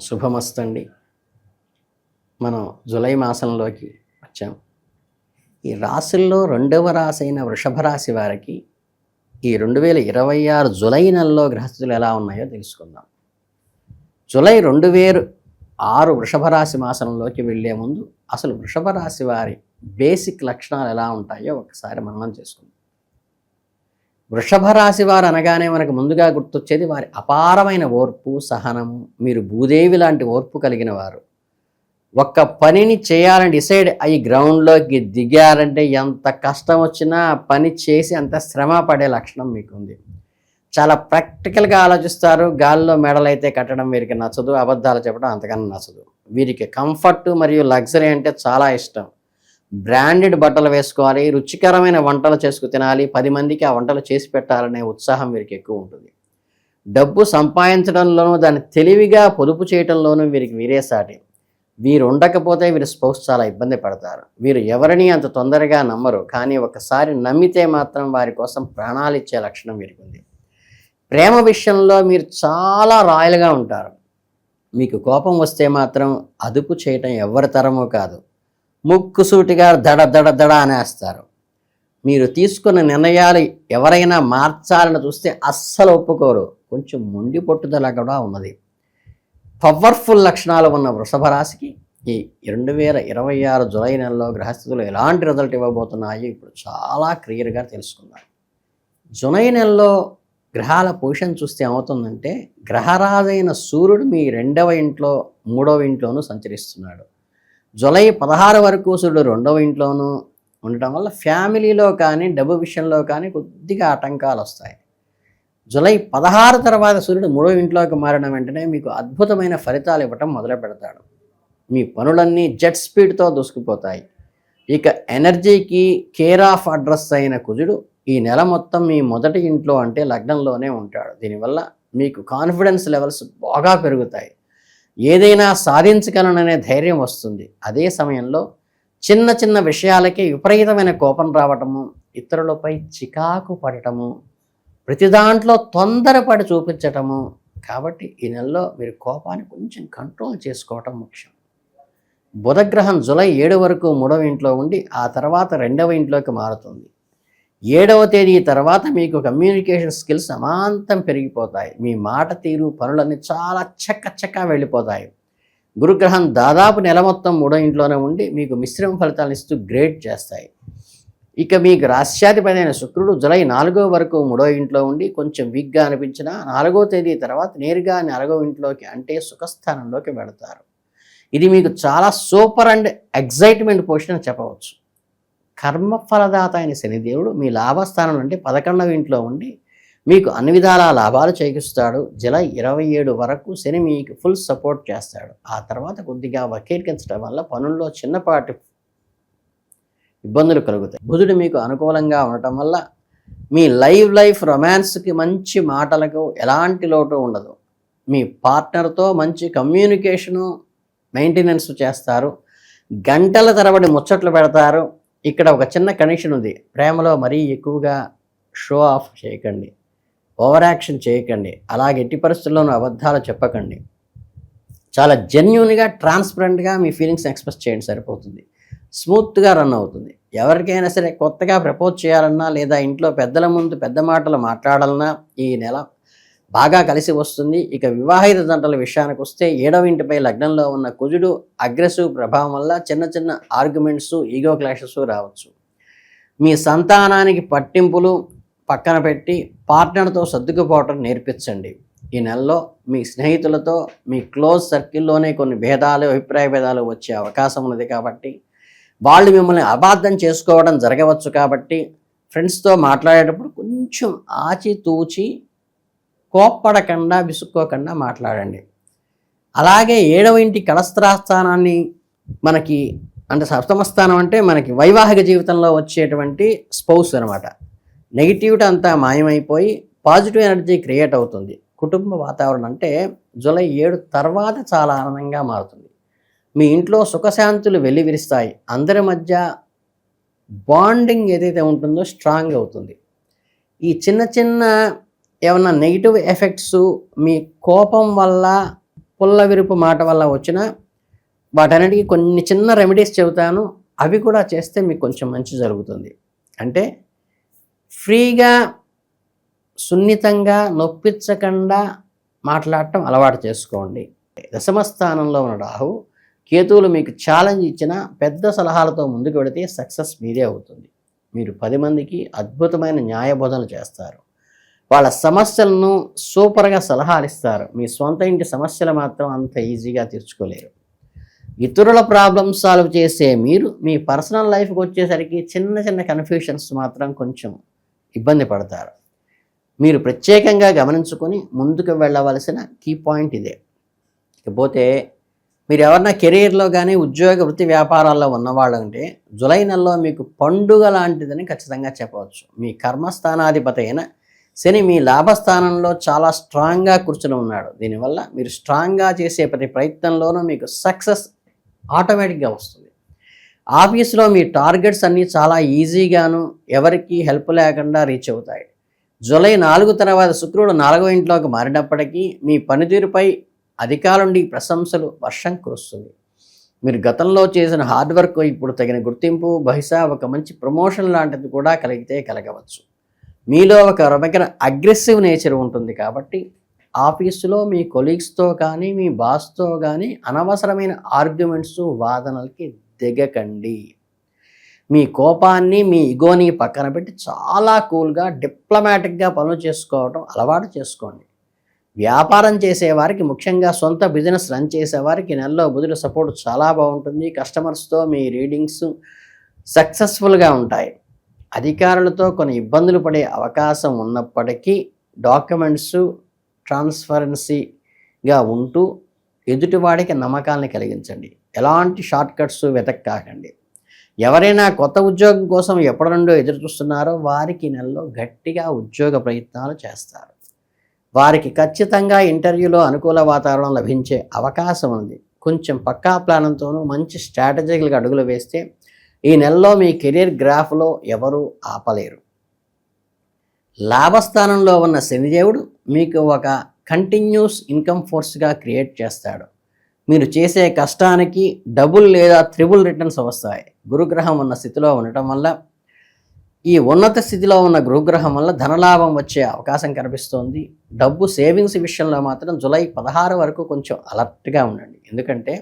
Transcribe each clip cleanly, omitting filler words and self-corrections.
శుభమస్తండి. మనం జూలై మాసంలోకి వచ్చాం. ఈ రాశుల్లో రెండవ రాశి అయిన వృషభ రాశి వారికి ఈ 2026 జూలై నెలలో గ్రహస్థితులు ఎలా ఉన్నాయో తెలుసుకుందాం. జూలై 2006 వృషభ రాశి మాసంలోకి వెళ్ళే ముందు అసలు వృషభ రాశి వారి బేసిక్ లక్షణాలు ఎలా ఉంటాయో ఒకసారి మననం చేసుకుందాం. వృషభ రాశి వారు అనగానే మనకు ముందుగా గుర్తొచ్చేది వారి అపారమైన ఓర్పు, సహనము. మీరు భూదేవి లాంటి ఓర్పు కలిగిన వారు. ఒక్క పనిని చేయాలని డిసైడ్ అయ్యి గ్రౌండ్లోకి దిగారంటే ఎంత కష్టం వచ్చినా పని చేసి అంత శ్రమ పడే లక్షణం మీకుంది. చాలా ప్రాక్టికల్గా ఆలోచిస్తారు. గాల్లో మెడలైతే కట్టడం వీరికి నచ్చదు, అబద్ధాలు చెప్పడం అంతకన్నా నచ్చదు. వీరికి కంఫర్ట్ మరియు లగ్జరీ అంటే చాలా ఇష్టం. బ్రాండెడ్ బట్టలు వేసుకోవాలి, రుచికరమైన వంటలు చేసుకు తినాలి, 10 మందికి ఆ వంటలు చేసి పెట్టాలనే ఉత్సాహం వీరికి ఎక్కువ ఉంటుంది. డబ్బు సంపాదించడంలోనూ దాన్ని తెలివిగా పొదుపు చేయడంలోనూ వీరికి వీరే సాటి. వీరు ఉండకపోతే వీరి స్పౌస్ చాలా ఇబ్బంది పడతారు. వీరు ఎవరిని అంత తొందరగా నమ్మరు, కానీ ఒకసారి నమ్మితే మాత్రం వారి కోసం ప్రాణాలు ఇచ్చే లక్షణం వీరికి ఉంది. ప్రేమ విషయంలో మీరు చాలా రాయల్గా ఉంటారు. మీకు కోపం వస్తే మాత్రం అదుపు చేయటం ఎవరి తరమో కాదు. ముక్కుసూటిగా దడ దడ దడ అనేస్తారు. మీరు తీసుకున్న నిర్ణయాలు ఎవరైనా మార్చాలని చూస్తే అస్సలు ఒప్పుకోరు. కొంచెం మొండి పట్టుదల కూడా ఉన్నది. పవర్ఫుల్ లక్షణాలు ఉన్న వృషభ రాశికి ఈ 2026 జూలై నెలలో గ్రహస్థితులు ఎలాంటి రిజల్ట్ ఇవ్వబోతున్నాయో ఇప్పుడు చాలా క్లియర్గా తెలుసుకుందాం. జూలై నెలలో గ్రహాల పొజిషన్ చూస్తే ఏమవుతుందంటే, గ్రహరాజైన సూర్యుడు మీ 2వ ఇంట్లో 3వ ఇంట్లోనూ సంచరిస్తున్నాడు. జూలై 16 వరకు సూర్యుడు 2వ ఇంట్లోనూ ఉండటం వల్ల ఫ్యామిలీలో కానీ డబ్బు విషయంలో కానీ కొద్దిగా ఆటంకాలు వస్తాయి. జూలై 16 తర్వాత సూర్యుడు 3వ ఇంట్లోకి మారిన వెంటనే మీకు అద్భుతమైన ఫలితాలు ఇవ్వటం మొదలు పెడతాడు. మీ పనులన్నీ జెట్ స్పీడ్తో దూసుకుపోతాయి. ఇక ఎనర్జీకి కేర్ ఆఫ్ అడ్రస్ అయిన కుజుడు ఈ నెల మొత్తం మీ మొదటి ఇంట్లో అంటే లగ్నంలోనే ఉంటాడు. దీనివల్ల మీకు కాన్ఫిడెన్స్ లెవెల్స్ బాగా పెరుగుతాయి. ఏదైనా సాధించగలననే ధైర్యం వస్తుంది. అదే సమయంలో చిన్న చిన్న విషయాలకే విపరీతమైన కోపం రావటము, ఇతరులపై చికాకు పడటము, ప్రతి దాంట్లో తొందరపడి చూపించటము. కాబట్టి ఈ నెలలో మీరు కోపాన్ని కొంచెం కంట్రోల్ చేసుకోవటం ముఖ్యం. బుధగ్రహం జూలై 7 వరకు 3వ ఇంట్లో ఉండి ఆ తర్వాత 2వ ఇంట్లోకి మారుతుంది. 7వ తేదీ తర్వాత మీకు కమ్యూనికేషన్ స్కిల్స్ అమాంతం పెరిగిపోతాయి. మీ మాట తీరు, పనులన్నీ చాలా చక్కగా వెళ్ళిపోతాయి. గురుగ్రహం దాదాపు నెల మొత్తం 3వ ఇంట్లోనే ఉండి మీకు మిశ్రమ ఫలితాలను ఇస్తూ గ్రేడ్ చేస్తాయి. ఇక మీకు రాశ్యాధిపతి అయిన శుక్రుడు జూలై 4 వరకు 3వ ఇంట్లో ఉండి కొంచెం వీక్గా అనిపించినా 4వ తేదీ తర్వాత నేరుగా 4వ ఇంట్లోకి అంటే సుఖస్థానంలోకి వెళతారు. ఇది మీకు చాలా సూపర్ అండ్ ఎగ్జైట్మెంట్ పొజిషన్ అని చెప్పవచ్చు. కర్మఫలదాత అయిన శనిదేవుడు మీ లాభస్థానం అంటే 11వ ఇంట్లో ఉండి మీకు అన్ని విధాల లాభాలు చేకూరుస్తాడు. జూలై 27 వరకు శని మీకు ఫుల్ సపోర్ట్ చేస్తాడు. ఆ తర్వాత కొద్దిగా వక్రీకరించడం వల్ల పనుల్లో చిన్నపాటి ఇబ్బందులు కలుగుతాయి. బుధుడు మీకు అనుకూలంగా ఉండటం వల్ల మీ లైఫ్ రొమాన్స్కి మంచి మాటలకు ఎలాంటి లోటు ఉండదు. మీ పార్ట్నర్తో మంచి కమ్యూనికేషను మెయింటెనెన్స్ చేస్తారు. గంటల తరబడి ముచ్చట్లు పెడతారు. ఇక్కడ ఒక చిన్న కనెక్షన్ ఉంది. ప్రేమలో మరీ ఎక్కువగా షో ఆఫ్ చేయకండి, ఓవర్ యాక్షన్ చేయకండి, అలాగే ఎట్టి పరిస్థితుల్లోనూ అబద్ధాలు చెప్పకండి. చాలా జెన్యూన్గా ట్రాన్స్పరెంట్గా మీ ఫీలింగ్స్ ఎక్స్ప్రెస్ చేయండి, సరిపోతుంది. స్మూత్గా రన్ అవుతుంది. ఎవరికైనా సరే కొత్తగా ప్రపోజ్ చేయాలన్నా లేదా ఇంట్లో పెద్దల ముందు పెద్ద మాటలు మాట్లాడాలన్నా ఈ నెల బాగా కలిసి వస్తుంది. ఇక వివాహిత జంటల విషయానికి వస్తే 7వ ఇంటిపై లగ్నంలో ఉన్న కుజుడు అగ్రెసివ్ ప్రభావం వల్ల చిన్న చిన్న ఆర్గ్యుమెంట్స్, ఈగో క్లాషెస్ రావచ్చు. మీ సంతానానికి పట్టింపులు పక్కన పెట్టి పార్ట్నర్తో సర్దుకుపోవటం నేర్పించండి. ఈ నెలలో మీ స్నేహితులతో మీ క్లోజ్ సర్కిల్లోనే కొన్ని భేదాలు, అభిప్రాయ భేదాలు వచ్చే అవకాశం ఉన్నది. కాబట్టి వాళ్ళు మిమ్మల్ని అబార్థం చేసుకోవడం జరగవచ్చు. కాబట్టి ఫ్రెండ్స్తో మాట్లాడేటప్పుడు కొంచెం ఆచితూచి కోప్పడకుండా, విసుక్కోకుండా మాట్లాడండి. అలాగే 7వ ఇంటి కళస్త్రాస్థానాన్ని మనకి అంటే సప్తమ స్థానం అంటే మనకి వైవాహిక జీవితంలో వచ్చేటువంటి స్పౌస్ అనమాట. నెగిటివిటీ అంతా మాయమైపోయి పాజిటివ్ ఎనర్జీ క్రియేట్ అవుతుంది. కుటుంబ వాతావరణం అంటే జూలై 7 తర్వాత చాలా ఆనందంగా మారుతుంది. మీ ఇంట్లో సుఖశాంతులు వెల్లివిరుస్తాయి. అందరి మధ్య బాండింగ్ ఏదైతే ఉంటుందో స్ట్రాంగ్ అవుతుంది. ఈ చిన్న చిన్న ఏమన్నా నెగిటివ్ ఎఫెక్ట్స్ మీ కోపం వల్ల పుల్ల విరుపు మాట వల్ల వచ్చిన వాటన్నిటికీ కొన్ని చిన్న రెమెడీస్ చెబుతాను. అవి కూడా చేస్తే మీకు కొంచెం మంచి జరుగుతుంది. అంటే ఫ్రీగా, సున్నితంగా, నొప్పించకుండా మాట్లాడటం అలవాటు చేసుకోండి. దశమ స్థానంలో ఉన్న రాహువు కేతువులు మీకు ఛాలెంజ్ ఇచ్చిన పెద్ద సలహాలతో ముందుకు వెళితే సక్సెస్ మీదే అవుతుంది. మీరు 10 మందికి అద్భుతమైన న్యాయబోధనలు చేస్తారు. వాళ్ళ సమస్యలను సూపర్గా సలహాలు ఇస్తారు. మీ సొంత ఇంటి సమస్యలు మాత్రం అంత ఈజీగా తీర్చుకోలేరు. ఇతరుల ప్రాబ్లమ్స్ సాల్వ్ చేసే మీరు మీ పర్సనల్ లైఫ్కి వచ్చేసరికి చిన్న చిన్న కన్ఫ్యూషన్స్ మాత్రం కొంచెం ఇబ్బంది పడతారు. మీరు ప్రత్యేకంగా గమనించుకొని ముందుకు వెళ్ళవలసిన కీ పాయింట్ ఇదే. ఇకపోతే మీరు ఎవరన్నా కెరీర్లో కానీ ఉద్యోగ వృత్తి వ్యాపారాల్లో ఉన్నవాళ్ళు అంటే జూలై నెలలో మీకు పండుగ లాంటిదని ఖచ్చితంగా చెప్పవచ్చు. మీ కర్మస్థానాధిపతి అయిన శని మీ లాభస్థానంలో చాలా స్ట్రాంగ్గా కూర్చుని ఉన్నాడు. దీనివల్ల మీరు స్ట్రాంగ్గా చేసే ప్రతి ప్రయత్నంలోనూ మీకు సక్సెస్ ఆటోమేటిక్గా వస్తుంది. ఆఫీస్లో మీ టార్గెట్స్ అన్నీ చాలా ఈజీగాను ఎవరికి హెల్ప్ లేకుండా రీచ్ అవుతాయి. జూలై 4 తర్వాత శుక్రుడు 4వ ఇంట్లోకి మారినప్పటికీ మీ పనితీరుపై అధికారుల నుండి ప్రశంసలు వర్షం కురుస్తుంది. మీరు గతంలో చేసిన హార్డ్ వర్క్ ఇప్పుడు తగిన గుర్తింపు, బహుశా ఒక మంచి ప్రమోషన్ లాంటిది కూడా కలగవచ్చు. మీలో ఒక రకమైన అగ్రెసివ్ నేచర్ ఉంటుంది కాబట్టి ఆఫీసులో మీ కొలీగ్స్తో కానీ మీ బాస్తో కానీ అనవసరమైన ఆర్గ్యుమెంట్స్, వాదనలకి దిగకండి. మీ కోపాన్ని, మీ ఇగోని పక్కన పెట్టి చాలా కూల్గా, డిప్లొమాటిక్గా పనులు చేసుకోవడం అలవాటు చేసుకోండి. వ్యాపారం చేసేవారికి, ముఖ్యంగా సొంత బిజినెస్ రన్ చేసేవారికి నెలలో బుధుడు సపోర్ట్ చాలా బాగుంటుంది. కస్టమర్స్తో మీ రీడింగ్స్ సక్సెస్ఫుల్గా ఉంటాయి. అధికారులతో కొన్ని ఇబ్బందులు పడే అవకాశం ఉన్నప్పటికీ డాక్యుమెంట్స్ ట్రాన్స్పరెన్సీగా ఉంటూ ఎదుటివాడికి నమ్మకాన్ని కలిగించండి. ఎలాంటి షార్ట్ కట్స్ వెతక్కాకండి. ఎవరైనా కొత్త ఉద్యోగం కోసం ఎప్పటి నుండో ఎదురు చూస్తున్నారో వారికి నెలలో గట్టిగా ఉద్యోగ ప్రయత్నాలు చేస్తారు. వారికి ఖచ్చితంగా ఇంటర్వ్యూలో అనుకూల వాతావరణం లభించే అవకాశం ఉంది. కొంచెం పక్కా ప్లాన్తోనూ మంచి స్ట్రాటజికల్గా అడుగులు వేస్తే ఈ నెలలో మీ కెరీర్ గ్రాఫ్లో ఎవరూ ఆపలేరు. లాభస్థానంలో ఉన్న శనిదేవుడు మీకు ఒక కంటిన్యూస్ ఇన్కమ్ ఫోర్స్గా క్రియేట్ చేస్తాడు. మీరు చేసే కష్టానికి డబుల్ లేదా త్రిబుల్ రిటర్న్స్ వస్తాయి. గురుగ్రహం ఉన్న స్థితిలో ఉండటం వల్ల, ఈ ఉన్నత స్థితిలో ఉన్న గురుగ్రహం వల్ల ధనలాభం వచ్చే అవకాశం కనిపిస్తోంది. డబ్బు సేవింగ్స్ విషయంలో మాత్రం జూలై 16 వరకు కొంచెం అలర్ట్గా ఉండండి. ఎందుకంటే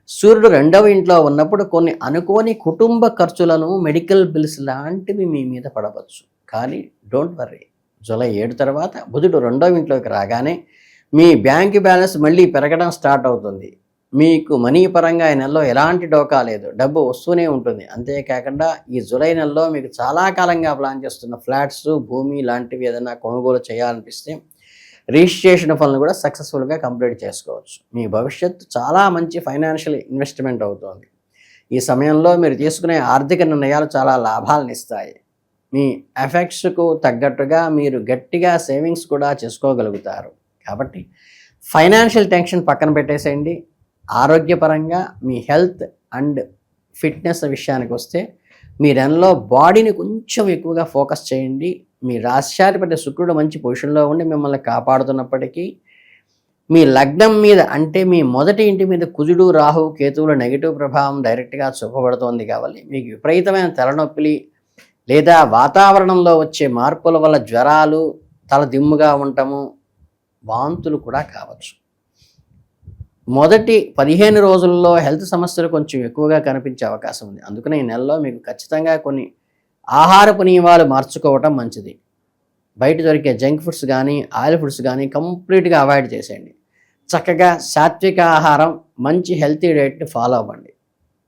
సూర్యుడు 2వ ఇంట్లో ఉన్నప్పుడు కొన్ని అనుకోని కుటుంబ ఖర్చులను, మెడికల్ బిల్స్ లాంటివి మీ మీద పడవచ్చు. కానీ డోంట్ వర్రీ, జూలై 7 తర్వాత బుధుడు 2వ ఇంట్లోకి రాగానే మీ బ్యాంక్ బ్యాలెన్స్ మళ్ళీ పెరగడం స్టార్ట్ అవుతుంది. మీకు మనీ పరంగా ఈ నెలలో ఎలాంటి డోకా లేదు, డబ్బు వస్తూనే ఉంటుంది. అంతేకాకుండా ఈ జూలై నెలలో మీకు చాలా కాలంగా ప్లాన్ చేస్తున్న ఫ్లాట్స్, భూమి లాంటివి ఏదైనా కొనుగోలు చేయాలనిపిస్తే రిజిస్ట్రేషన్ పనులు కూడా సక్సెస్ఫుల్గా కంప్లీట్ చేసుకోవచ్చు. మీ భవిష్యత్తు చాలా మంచి ఫైనాన్షియల్ ఇన్వెస్ట్మెంట్ అవుతుంది. ఈ సమయంలో మీరు తీసుకునే ఆర్థిక నిర్ణయాలు చాలా లాభాలను ఇస్తాయి. మీ ఎఫెక్ట్స్కు తగ్గట్టుగా మీరు గట్టిగా సేవింగ్స్ కూడా చేసుకోగలుగుతారు. కాబట్టి ఫైనాన్షియల్ టెన్షన్ పక్కన పెట్టేసేయండి. ఆరోగ్యపరంగా మీ హెల్త్ అండ్ ఫిట్నెస్ విషయానికి వస్తే మీ నెలలో బాడీని కొంచెం ఎక్కువగా ఫోకస్ చేయండి. మీ రాశ్యాధిపతి శుక్రుడు మంచి పొజిషన్లో ఉండి మిమ్మల్ని కాపాడుతున్నప్పటికీ మీ లగ్నం మీద, అంటే మీ మొదటి ఇంటి మీద కుజుడు, రాహు, కేతువుల నెగిటివ్ ప్రభావం డైరెక్ట్గా చూపబడుతోంది. కాబట్టి మీకు విపరీతమైన తలనొప్పిలి లేదా వాతావరణంలో వచ్చే మార్పుల వల్ల జ్వరాలు, తల దిమ్ముగా ఉండటము, వాంతులు కూడా కావచ్చు. మొదటి 15 రోజుల్లో హెల్త్ సమస్యలు కొంచెం ఎక్కువగా కనిపించే అవకాశం ఉంది. అందుకనే ఈ నెలలో మీకు ఖచ్చితంగా కొన్ని ఆహారపు నియమాలు మార్చుకోవటం మంచిది. బయట దొరికే జంక్ ఫుడ్స్ కానీ, ఆయిల్ ఫుడ్స్ కానీ కంప్లీట్గా అవాయిడ్ చేసేయండి. చక్కగా సాత్విక ఆహారం, మంచి హెల్తీ డైట్ని ఫాలో అవ్వండి.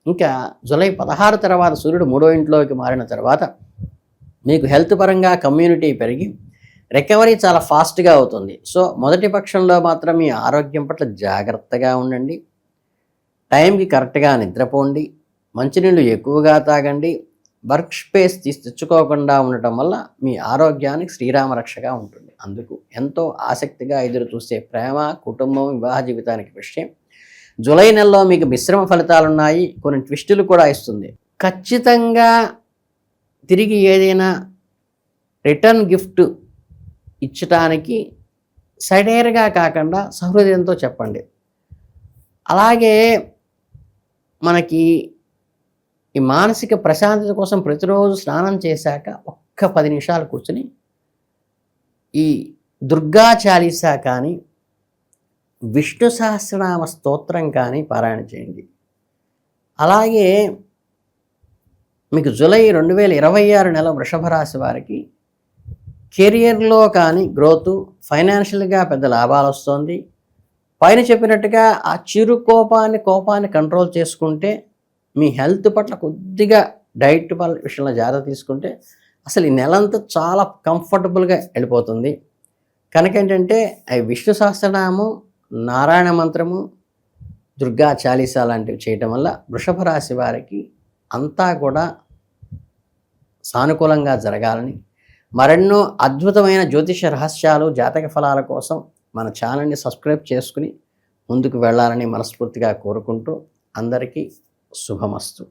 ఇంకా జూలై 16 తర్వాత సూర్యుడు 3వ ఇంట్లోకి మారిన తర్వాత మీకు హెల్త్ పరంగా కమ్యూనిటీ పెరిగి రికవరీ చాలా ఫాస్ట్గా అవుతుంది. సో మొదటి పక్షంలో మాత్రం మీ ఆరోగ్యం పట్ల జాగ్రత్తగా ఉండండి. టైంకి కరెక్ట్గా నిద్రపోండి. మంచినీళ్ళు ఎక్కువగా తాగండి. వర్క్ స్పేస్ తెచ్చుకోకుండా ఉండటం వల్ల మీ ఆరోగ్యానికి శ్రీరామరక్షగా ఉంటుంది. అందుకు ఎంతో ఆసక్తిగా ఎదురు చూసే ప్రేమ, కుటుంబం, వివాహ జీవితానికి విషయం జూలై నెలలో మీకు మిశ్రమ ఫలితాలున్నాయి. కొన్ని ట్విస్టులు కూడా ఇస్తుంది. ఖచ్చితంగా తిరిగి ఏదైనా రిటర్న్ గిఫ్ట్ ఇచ్చటానికి సడేర్గా కాకుండా సహృదయంతో చెప్పండి. అలాగే మనకి ఈ మానసిక ప్రశాంతత కోసం ప్రతిరోజు స్నానం చేశాక ఒక్క 10 నిమిషాలు కూర్చుని ఈ దుర్గా చాలీసా కానీ విష్ణు సహస్రనామ స్తోత్రం కానీ పారాయణ చేయండి. అలాగే మీకు జూలై 2026 నెల వృషభ రాశి వారికి కెరియర్లో కానీ గ్రోత్, ఫైనాన్షియల్గా పెద్ద లాభాలు వస్తుంది. పైన చెప్పినట్టుగా ఆ చిరు కోపాన్ని కంట్రోల్ చేసుకుంటే, మీ హెల్త్ పట్ల కొద్దిగా డైట్ విషయంలో జాగ్రత్త తీసుకుంటే అసలు ఈ నెలంతా చాలా కంఫర్టబుల్గా వెళ్ళిపోతుంది. కనుక ఏంటంటే అవి విష్ణు సహస్రనామం, నారాయణ మంత్రము, దుర్గా చాలీసా లాంటివి చేయటం వల్ల వృషభ రాశి వారికి అంతా కూడా సానుకూలంగా జరగాలని, మరెన్నో అద్భుతమైన జ్యోతిష రహస్యాలు, జాతక ఫలాల కోసం మన ఛానల్ని సబ్స్క్రైబ్ చేసుకుని ముందుకు వెళ్ళాలని మనస్ఫూర్తిగా కోరుకుంటూ అందరికీ శుభమస్తు.